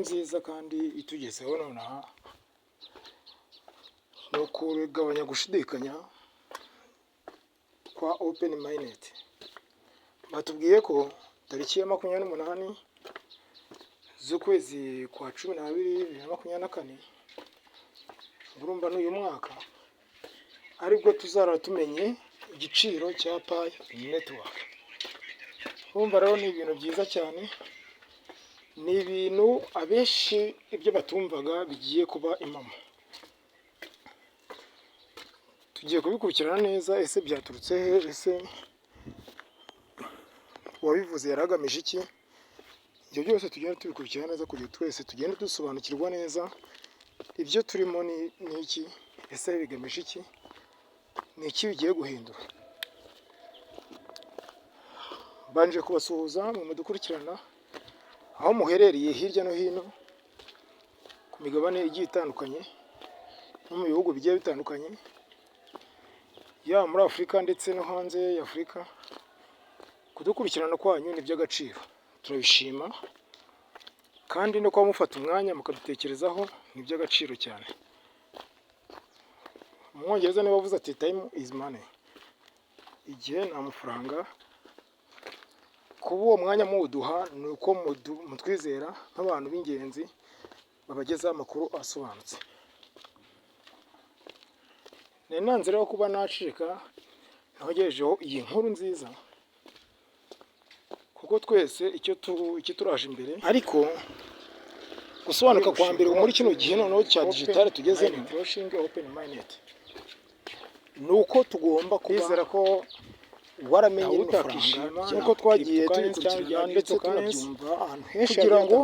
nziza kandi itugezeho nonaha ni ukugabanya gushidikanya kwa Open Mainnet. Batubwiye ko tariki ya 28 z'ukwezi kwa 12 2024 urumva n'uyu mwaka aribwo tuzara tumenye igiciro cya Pi Network. Urumva rero ni ibintu byiza cyane, ni ibintu abenshi ibyo batumvaga bigiye kuba impamo. Tugiye kubikurikirana neza, ese byaturutse he, ese uwabivuze yaragamije iki. Ibyo byose tugenda tubikurikirana neza kugira twese tugende dusobanukirwa neza ibyo turimo ni iki, ese bigamije iki, ni iki bigiye guhindura. Banje kubasuhuza mu mudukurikirana aho muherereye hirya no hino ku migabane igiye itandukanye no mu bihugu bigiye bitandukanye, yaba muri Afurika ndetse no hanze ya Afurika. Kudukurikirana kwanyu ni by'agaciro, turabishima, kandi no kuba mufata umwanya mukadutekerezaho ni by'agaciro cyane. Umwongereza niwe wavuze ati time is money, igihe ni amafaranga. Kuba uwo mwanya muwuduha ni uko mutwizera nk'abantu b'ingenzi babagezaho amakuru asobanutse. Ni nanzira yo kuba nacika ntagejejeho iyi nkuru nziza, kuko twese icyo turaje imbere, ariko gusobanuka kwa mbere muri kino gihe noneho cya digital tugezemo Open Mainnet, ni uko tugomba kwizera ko waramenye amafaranga nk'uko twagiye tubikurikirana ndetse tunabyumva ahantu henshi kugira ngo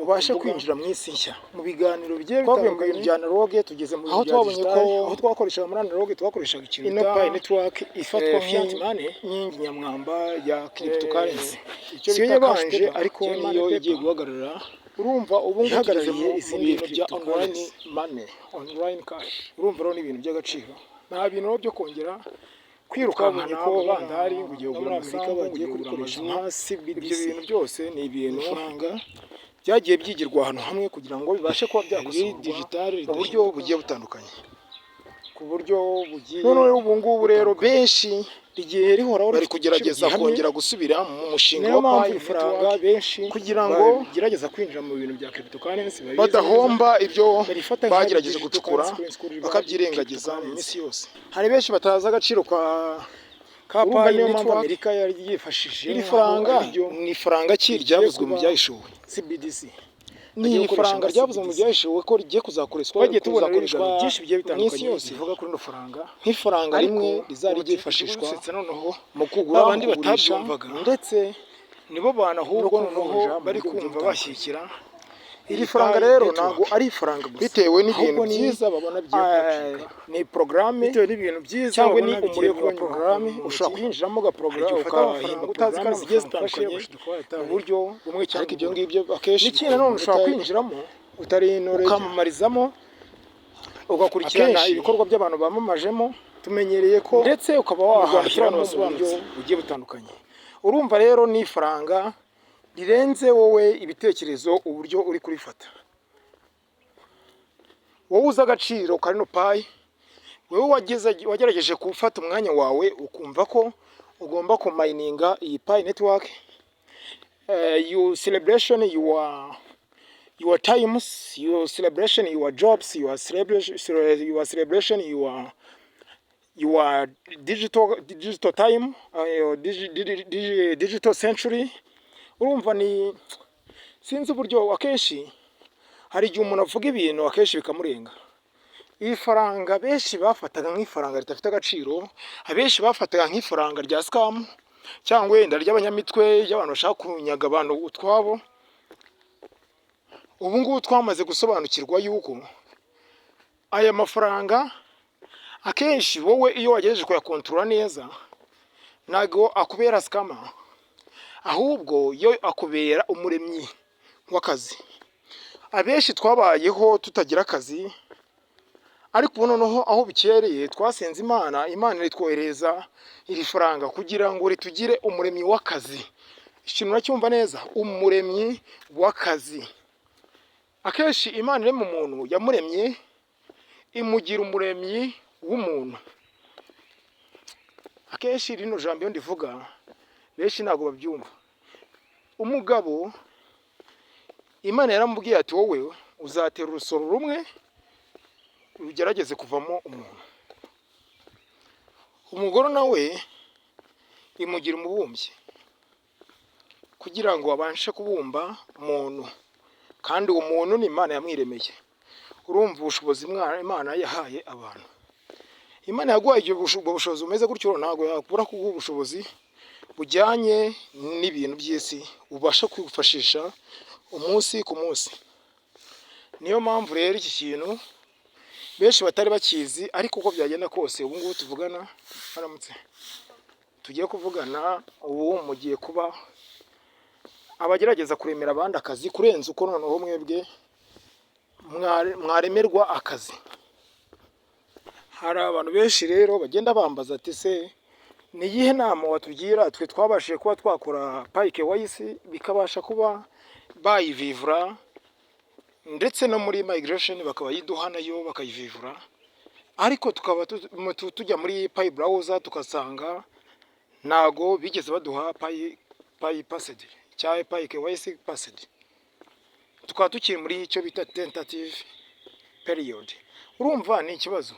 ubashe kwinjira mu isi nshya. Mu biganiro bigiye bitandukanye bya analogue tugeze mu aho twabonye ko aho twakoreshaga muri analogue twakoreshaga ikintu ino Pi Network ifatwa nk'inkingi nyamwamba ya cryptocurrency. Icyo yabanje ariko niyo igiye guhagarara, urumva ubu ihagarariye izindi bintu bya online money, online cash. Urumva rero ni ibintu by'agaciro, nta bintu byo kongera kwirukankana ko bandari ugiye muri Amerika bagiye kubikoresha hasi. Ibyo bintu byose ni ibintu faranga byagiye byigirwa ahantu hamwe kugira ngo bibashe kuba byakosorwa digital mu buryo bugiye butandukanye, ku buryo bugiye none ubu ngubu rero benshi igihe rihoraho bari kugerageza kongera gusubira mu mushinga wa Pi faranga benshi kugira ngo gerageza kwinjira mu bintu bya cryptocurrency badahomba ibyo bagerageje gucukura bakabyirengagiza mu minsi yose. Hari benshi batazi agaciro ka Pi Network. Amerika yari yifashishije iri faranga, ni faranga ryavuzwe mu byahishuwe CBDC, ni ifaranga ryavuzwe mu byahishuwe ko rigiye kuzakoreshwa, bagiye tubona byinshi bigiye bitandukanye bivuga kuri no faranga nk'ifaranga rimwe rizari ryifashishwa mu kugura abandi batabyumvaga, ndetse nibo banahubwo noneho bari kumva bashyikira iri faranga. Rero ntago ari ifaranga gusa, bitewe n'ibintu byiza babona byakacika, ni programme bitewe n'ibintu byiza cyangwa ni umurego wa programme ushobora kwinjiramo ga programme ukahimba utazi ko zigiye zitandukanye mu buryo bumwe cyangwa ibyo ngibyo. Akenshi n'ikindi none ushobora kwinjiramo utarinore ukamamarizamo ugakurikirana ibikorwa by'abantu bamamajemo, tumenyereye ko ndetse ukaba wahashyira no buryo bugiye butandukanye. Urumva rero ni ifaranga rirenze wowe ibitekerezo uburyo uri kurifata. Wowe uzi agaciro ka rino Pi, wowe wagerageje gufata umwanya wawe ukumva ko ugomba kumayininga iyi Pi Network, you celebration your times, your celebration your jobs, your celebration your digital time, your digital century. Urumva ni sinzi uburyo akenshi hari igihe umuntu avuga ibintu akenshi bikamurenga. Iyi faranga benshi bafataga nk'ifaranga ridafite agaciro, abenshi bafataga nk'ifaranga rya scam cyangwa wenda ry'abanyamitwe y'abantu bashaka kunyaga abantu utwabo. Ubu ngubu twamaze gusobanukirwa yuko aya mafaranga akenshi wowe iyo wagejeje kuyakontorora neza ntago akubera scammer, ahubwo yo akubera umuremyi w'akazi. Abenshi twabayeho tutagira akazi, ariko ubu noneho aho bikereye twasenze Imana iritwohereza iri faranga kugira ngo ritugire umuremyi w'akazi. Ikintu nacyumva neza, umuremyi w'akazi. akenshi Imana irema umuntu yamuremye imugira umuremyi w'umuntu. Akenshi rino jambo iyo ndivuga benshi ntabwo babyumva. Umugabo Imana yaramubwiye ati wowe uzatera urusoro rumwe ugerageze kuvamo umuntu. Umugore nawe imugira umubumbyi kugira ngo abashe kubumba umuntu, kandi uwo muntu ni Imana yamwiremeye. Urumva ubushobozi Imana yahaye abantu. Imana yaguhaye ibyo bushobozi bumeze gutyo, ntabwo yakubura kuguha ubushobozi bujyanye n'ibintu by'isi ubasha kwifashisha umunsi ku munsi. Niyo mpamvu rero iki kintu benshi batari bakizi, ariko uko byagenda kose ubu ngubu tuvugana haramutse tugiye kuvugana, ubu mugiye kuba abagerageza kuremera abandi akazi kurenza uko noneho mwebwe mwaremerwa akazi. Hari abantu benshi rero bagenda bambaza ati se ni iyihe nama watugira twe twabashije kuba twakora PayKYC bikabasha kuba bayivivura, ndetse no muri migration bakaba yiduha nayo bakayivivura, ariko tukaba tujya muri Pay browser tugasanga ntago bigeze baduha Pay passed cyangwa PayKYC passed. Tukaba tukiri muri icyo bita tentative period. Urumva ni ikibazo.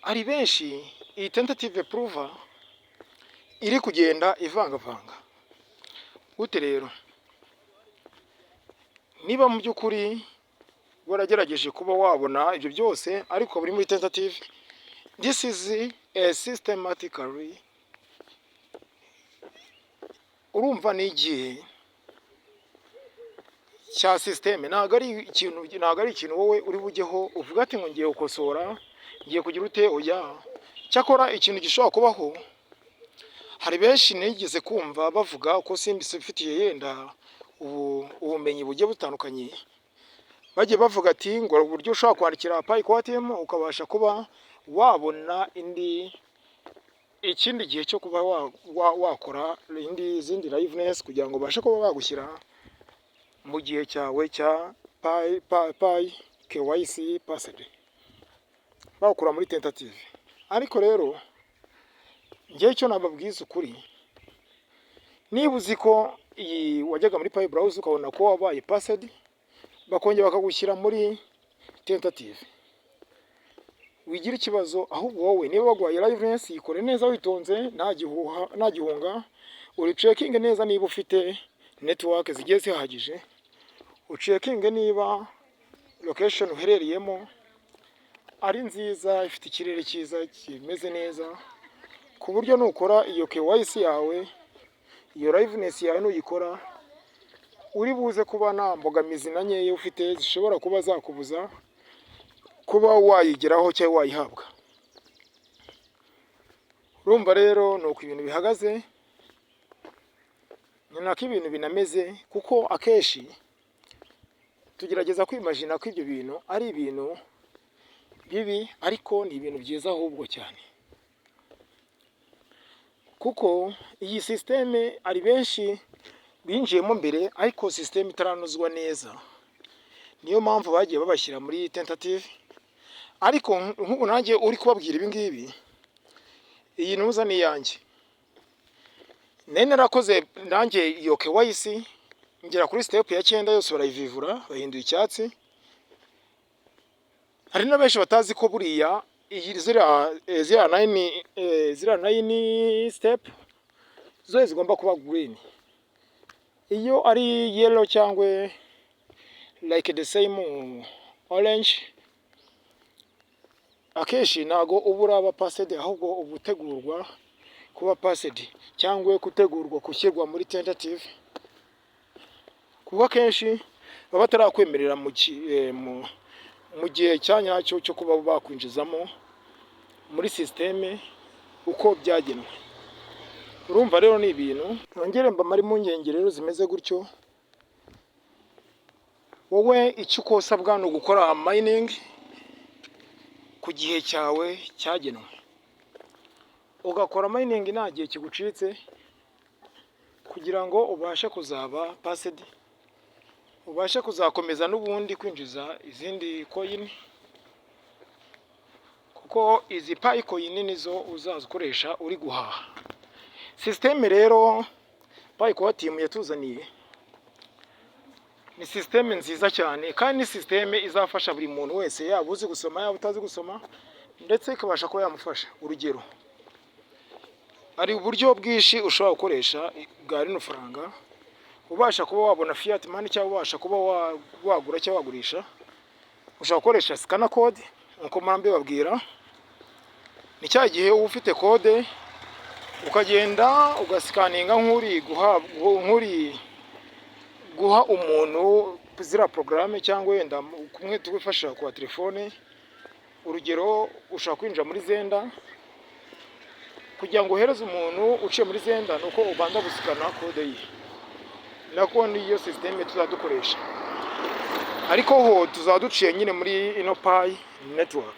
Ari benshi iyi tentative approval iri kugenda ivangavanga. Gute rero? Niba mu by'ukuri waragerageje kuba wabona ibyo byose ariko buri muri tentative, this is a systematically, urumva ni igihe cya systeme, ntabwo ari ikintu wowe uri bujyeho uvuga ati ngo ngiye gukosora, ngiye kugira ute. Oya, cyakora ikintu gishobora kubaho. Hari benshi nigeze kumva bavuga uko simbise bifitiye yenda ubumenyi bugiye butandukanye, bagiye bavuga ati ngo uburyo ushobora kwandikira PayKYC ukabasha kuba wabona ikindi gihe cyo kuba wakora izindi liveness kugira ngo ubashe kuba bagushyira mu gihe cyawe cya PayKYC passed, bakura muri tentative. Ariko rero njye icyo nababwiza ukuri, niba uzi ko iyi wajyaga muri Pay browser ukabona ko wabaye passed, bakongera bakagushyira muri tentative, wigira ikibazo. Ahubwo wowe niba baguhaye liveness yikore neza witonze, nta gihunga, uri checking neza niba ufite network zigiye zihagije, ucekinge niba location uherereyemo ari nziza, ifite ikirere cyiza kimeze neza, ku buryo nukora iyo KYC yawe, iyo liveness yawe nuyikora, uri buze kuba nta mbogamizi na nkeya ufite zishobora kuba zakubuza kuba wayigeraho cyangwa wayihabwa. Urumva rero nuko ibintu bihagaze, ni nako ibintu binameze, kuko akenshi tugerageza kwimagina ko ibyo bintu ari ibintu bibi, ariko ni ibintu byiza ahubwo cyane, kuko iyi systeme ari benshi binjiyemo mbere ariko systeme itaranozwa neza. Niyo mpamvu bagiye babashyira muri tentative. Ariko nk'ubu nanjye uri kubabwira ibi ngibi, iyi ntuza ni yanjye, nari narakoze nanjye iyo KYC ngera kuri step ya 9 yose barayivivura bahinduye icyatsi. Hari na benshi batazi ko buriya ziriya 9 step zo zigomba kuba green. Iyo ari yellow cyangwa like the same orange, akenshi ntago ubura aba passed, ahubwo ubutegurwa kuba passed cyangwa gutegurwa kushyirwa muri tentative, kuba kenshi baba tarakwemerera mu gihe cyanyacyo cyo kuba bakwinjizamo muri systeme uko byagenwe. Urumva rero ni ibintu nongere mbamara impungenge rero zimeze gutyo. Wowe icyo ukosabwa no gukora mining ku gihe cyawe cyagenwe, ugakora mining nta gihe kigucitse, kugira ngo ubashe kuzaba passed ubashe kuzakomeza n'ubundi kwinjiza izindi coin, kuko izi Pi coin nizo uzaza ukoresha uri guhaha. Systeme rero Pi Core Team yatuzaniye ni systeme nziza cyane, kandi ni systeme izafasha buri muntu wese, yaba uzi gusoma yaba utazi gusoma, ndetse ikabasha kuba yamufasha. Urugero, hari uburyo bwinshi ushobora gukoresha bwa rino faranga, ubasha kuba wabona fiat money cyangwa ubasha kuba wagura cyangwa wagurisha. Ushobora gukoresha scanner code, nkuko murambe babwira, ni cya gihe uba ufite code ukagenda ugasikaninga nk'uri guha umuntu zira programme cyangwa wenda kumwe tubifashisha kwa telefone. Urugero, ushaka kwinjira muri Zenda, kugira ngo uhereze umuntu uciye muri Zenda nuko ubanza gusikana code ye. Nako niyo systeme tuzadukoresha, ariko ho tuzaduciye nyine muri ino Pi network.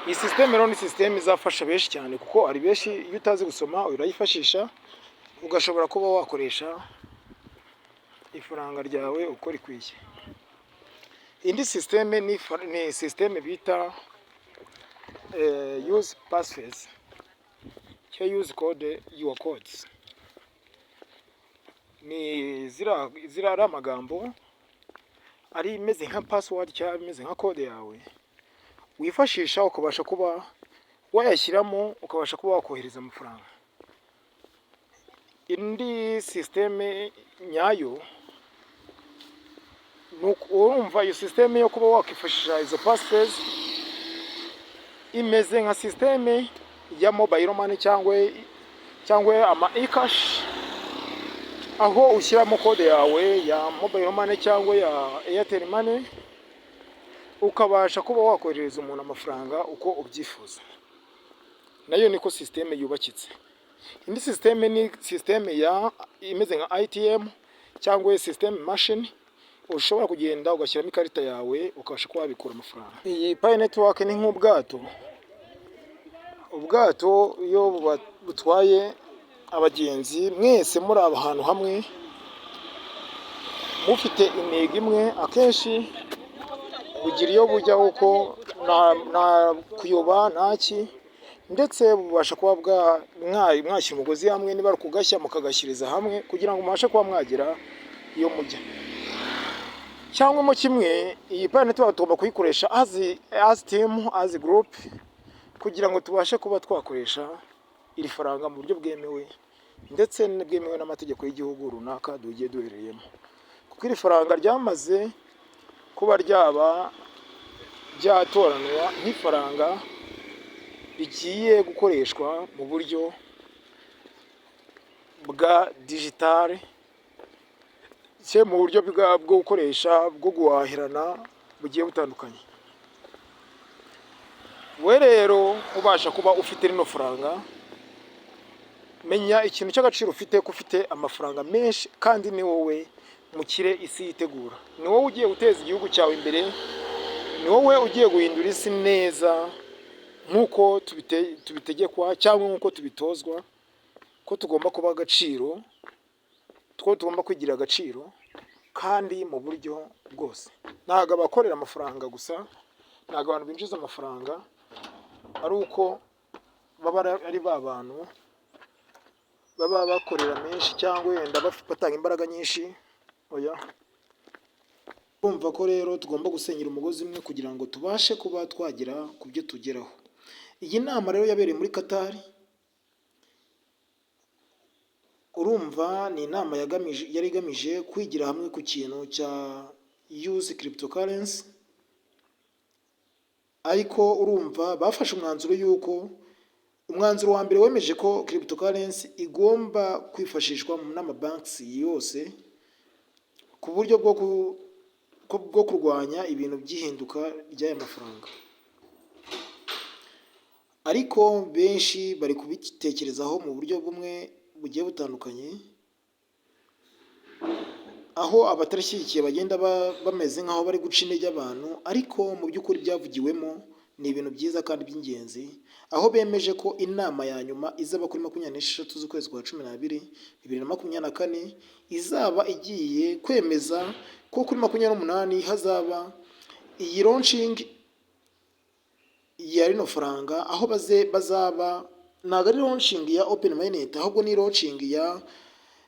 Iyi systeme rero ni systeme izafasha benshi cyane, kuko ari benshi iyo utazi gusoma urayifashisha ugashobora kuba wakoresha ifaranga ryawe uko rikwiye. Indi systeme ni systeme bita use passphrase cyangwa use code your codes. Ni zira ari amagambo ari imeze nka password cyangwa imeze nka code yawe wifashisha ukabasha kuba wayashyiramo, ukabasha kuba wakohereza amafaranga. Indi systeme nyayo urumva, iyo systeme yo kuba wakifashisha izo passphrase imeze nka systeme ya mobile money cyangwa ama e-cash, aho ushyiramo code yawe ya mobile money cyangwa ya Airtel money, ukabasha kuba wakohereza umuntu amafaranga uko ubyifuza. Nayo niko systeme yubakitse. Indi systeme ni systeme imeze nka ATM cyangwa systeme machine, ushobora kugenda ugashyiramo ikarita yawe ukabasha kuba wabikura amafaranga. Iyi Pi network ni nk'ubwato. Ubwato iyo butwaye abagenzi mwese muri ahantu hamwe mufite intego imwe, akenshi bugira iyo bujya uko na kuyoba ntaki, ndetse bubasha kuba mwashyira umugozi hamwe, niba ari kugashya mukagashyiriza hamwe kugira ngo mubashe kuba mwagera iyo mujya. Cyangwa mu kimwe, iyi Pi network tugomba kuyikoresha as team, as group, kugira ngo tubashe kuba twakoresha iri faranga mu buryo bwemewe, ndetse bwemewe n'amategeko y'igihugu runaka dugiye duhereyemo. Kuko iri faranga ryamaze kuba ryatoranwa nk'ifaranga rigiye gukoreshwa mu buryo bwa digitale, cye mu buryo bwo gukoresha bwo guhahirana bugiye butandukanye. We rero ubasha kuba ufite rino faranga, menya ikintu cy'agaciro ufite, ko ufite amafaranga menshi, kandi ni wowe mukire isi yitegura. Ni wowe ugiye guteza igihugu cyawe imbere, ni wowe ugiye guhindura isi neza, nk'uko tubitegekwa cyangwa nk'uko tubitozwa, ko tugomba kuba agaciro, tugomba kwigira agaciro, kandi mu buryo bwose. Ntabwo abakorera amafaranga gusa, ntabwo abantu binjiza amafaranga ari uko baba ari ba bantu baba bakorera menshi cyangwa wenda batanga imbaraga nyinshi. Oya, urumva ko rero tugomba gusenyera umugozi umwe kugira ngo tubashe kuba twagera ku byo tugeraho. Iyi nama rero yabereye muri Qatar. Urumva ni inama yari igamije kwigira hamwe ku kintu cya use cryptocurrency, ariko urumva bafashe umwanzuro yuko umwanzuro wa mbere wemeje ko cryptocurrency igomba kwifashishwa n'amabanki yose ku buryo bwo kurwanya ibintu by'ihinduka ry'aya mafaranga. Ariko benshi bari kubitekerezaho mu buryo bumwe bugiye butandukanye, aho abatarashyigikiye bagenda bameze nk'aho bari guca intege abantu, ariko mu by'ukuri byavugiwemo ni ibintu byiza kandi by'ingenzi, aho bemeje ko inama ya nyuma izaba kuri 26 z'ukwezi kwa 12 2024 izaba igiye kwemeza ko kuri 28 hazaba iyi launching ya rino faranga, aho bazaba ntabwo ari launching ya open mainnet, ahubwo ni launching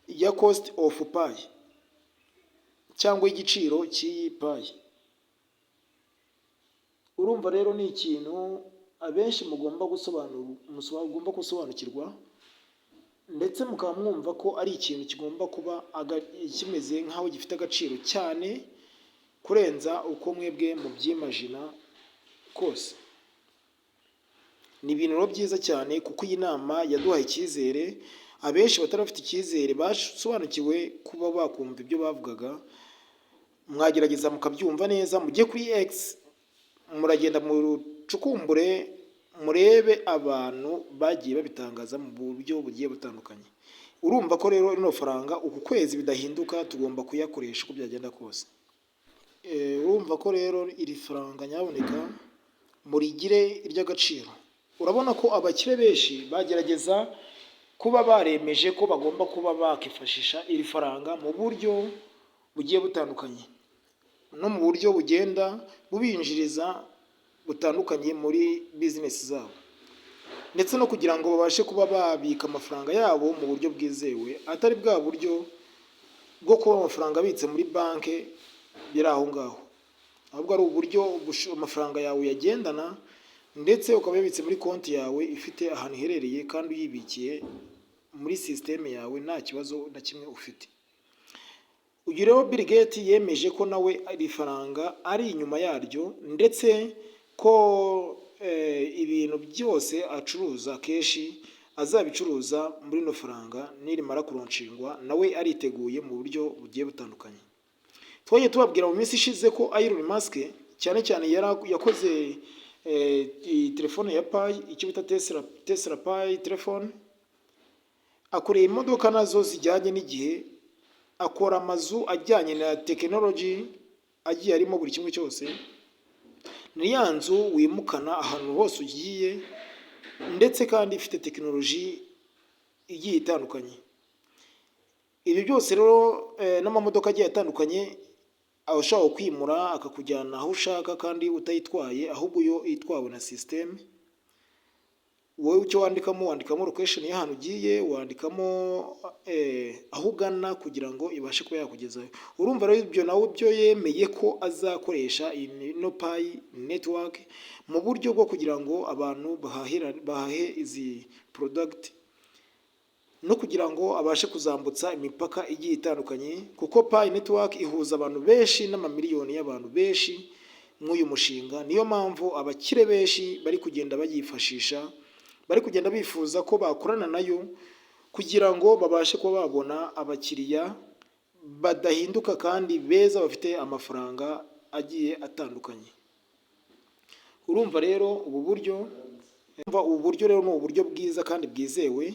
ya cost of pi cyangwa igiciro cy'iyi pi. Urumva rero ni ikintu abenshi mugomba gusobanukirwa, ndetse mukaba mwumva ko ari ikintu kigomba kuba kimeze nk'aho gifite agaciro cyane kurenza uko mwebwe mubyimagina kose. Ni ibintu rero byiza cyane, kuko iyi nama yaduhaye icyizere. Abenshi batari bafite icyizere basobanukiwe kuba bakumva ibyo bavugaga, mwagerageza mukabyumva neza, mujye kuri X muragenda mucukumbure murebe abantu bagiye babitangaza mu buryo bugiye butandukanye. Urumva ko rero rino faranga uku kwezi bidahinduka, tugomba kuyakoresha uko byagenda kose. Urumva ko rero iri faranga nyaboneka murigire iry'agaciro. Urabona ko abakire benshi bagerageza kuba baremeje ko bagomba kuba bakifashisha iri faranga mu buryo bugiye butandukanye, no mu buryo bugenda bubinjiriza butandukanye muri bizinesi zabo, ndetse no kugira ngo babashe kuba babika amafaranga yabo mu buryo bwizewe, atari bwa buryo bwo kuba amafaranga abitse muri banki biri aho ngaho, ahubwo ari uburyo amafaranga yawe uyagendana, ndetse ukaba yabitse muri konti yawe ifite ahantu iherereye kandi uyibikiye muri sisiteme yawe nta kibazo na kimwe ufite. Uyu rero Bill Gates yemeje ko nawe iri faranga ari inyuma yaryo, ndetse ko ibintu byose acuruza kenshi azabicuruza muri no faranga nirimara kuronshingwa. Nawe ariteguye mu buryo bugiye butandukanye. Twagiye tubabwira mu minsi ishize ko Elon Musk cyane cyane yakoze telefone ya Pi, icyo bita Tesla Pi telefone, akoreye imodoka nazo zijyanye n'igihe, akora amazu ajyanye na tekinoloji agiye arimo buri kimwe cyose. Ni ya nzu wimukana ahantu hose ugiye, ndetse kandi ifite tekinoloji igiye itandukanye. Ibi byose rero n'amamodoka agiye atandukanye ushaka kwimura akakujyana aho ushaka kandi utayitwaye, ahubwo yo itwawe na sisiteme. Wowe icyo wandikamo location y'ahantu ugiye, wandikamo aho ugana kugira ngo ibashe kuba yakugezayo. Urumva rero ibyo nawe byo yemeye ko azakoresha ino Pi network mu buryo bwo kugira ngo abantu bahahe izi product, no kugira ngo abashe kuzambutsa imipaka igiye itandukanye, kuko Pi network ihuza abantu benshi n'amamiliyoni y'abantu benshi mw'uyu mushinga. Niyo mpamvu abakire benshi bari kugenda bayifashisha, bari kugenda bifuza ko bakorana nayo kugira ngo babashe kuba babona abakiriya badahinduka kandi beza bafite amafaranga agiye atandukanye. Urumva rero ubu buryo rero ni uburyo bwiza kandi bwizewe.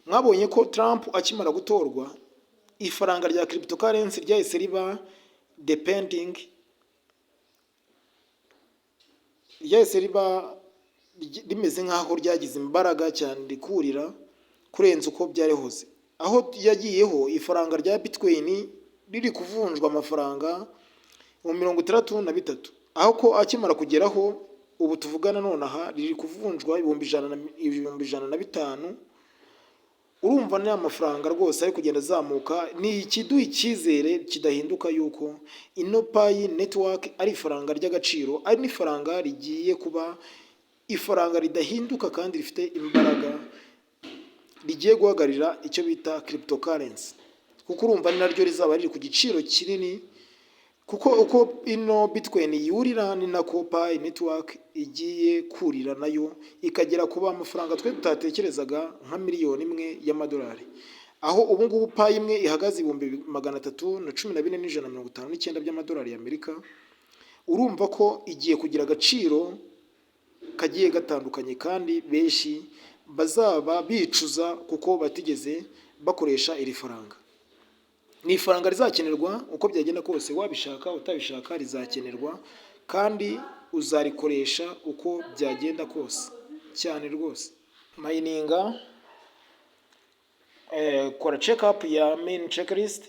Mwabonye ko Trump akimara gutorwa, ifaranga rya cryptocurrency ryahise riba rimeze nk'aho ryagize imbaraga cyane rikurira kurenza uko byarihoze. Aho yagiyeho ifaranga rya Bitcoin riri kuvunjwa amafaranga 63, aho ko akimara kugeraho ubu tuvugana nonaha riri kuvunjwa 105. Urumva ni amafaranga rwose ari kugenda azamuka. Ni ikiduha icyizere kidahinduka yuko ino Pi network ari ifaranga ry'agaciro, ari n'ifaranga rigiye kuba ifaranga ridahinduka kandi rifite imbaraga, rigiye guhagarira icyo bita cryptocurrency, kuko urumva ni naryo rizaba riri ku giciro kinini, kuko uko ino Bitcoin yurira ni nako Pi network igiye kurira nayo ikagera kuba amafaranga twe tutatekerezaga nka $1,000,000 y'amadolari, aho ubu ngubu Pi imwe ihagaze 312,159 by'amadolari y'Amerika. Urumva ko igiye kugira agaciro kagiye gatandukanye, kandi benshi bazaba bicuza kuko batigeze bakoresha iri faranga. Ni ifaranga rizakenerwa uko byagenda kose, wabishaka utabishaka rizakenerwa, kandi uzarikoresha uko byagenda kose cyane rwose. Mayininga, kora check up ya main checklist,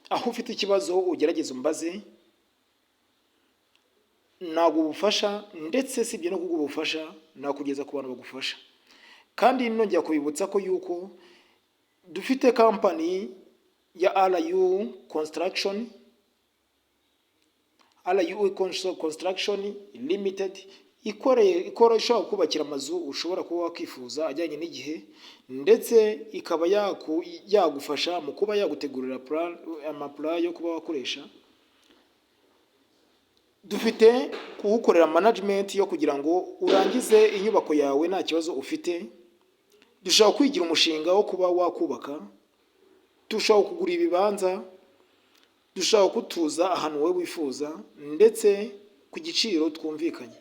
aho ufite ikibazo ugerageza umbaze, ntabwo ubufasha ndetse si ibyo no kuguha ubufasha, nakugeza ku bantu bagufasha. Kandi nongera kubibutsa ko yuko dufite company ya RU Construction Limited ikora ishobora kubakira amazu ushobora kuba wakwifuza ajyanye n'igihe, ndetse ikaba yagufasha mu kuba yagutegurira amapula yo kuba wakoresha. Dufite kuwukorera management yo kugira ngo urangize inyubako yawe nta kibazo ufite. Dushobora kwigira umushinga wo kuba wakubaka, dushobora kugura ibibanza, dushobora kutuza ahantu wowe wifuza, ndetse ku giciro twumvikanye.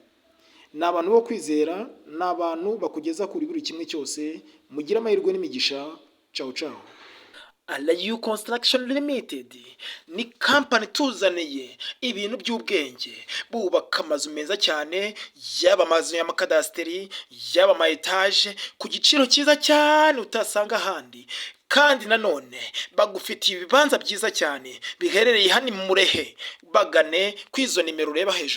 Ni abantu bo kwizera, ni abantu bakugeza kuri buri kimwe cyose. Mugira amahirwe n'imigisha. Ciao ciao. RU Construction Limited ni company tuzaniye ibintu by'ubwenge. Bubaka amazu meza cyane, yaba amazu y'amakadasiteri, yaba ama etage, ku giciro cyiza cyane utasanga ahandi. Kandi nanone bagufitiye ibibanza byiza cyane biherereye hano mu Murehe. Bagane kwizo nimero ureba hejuru.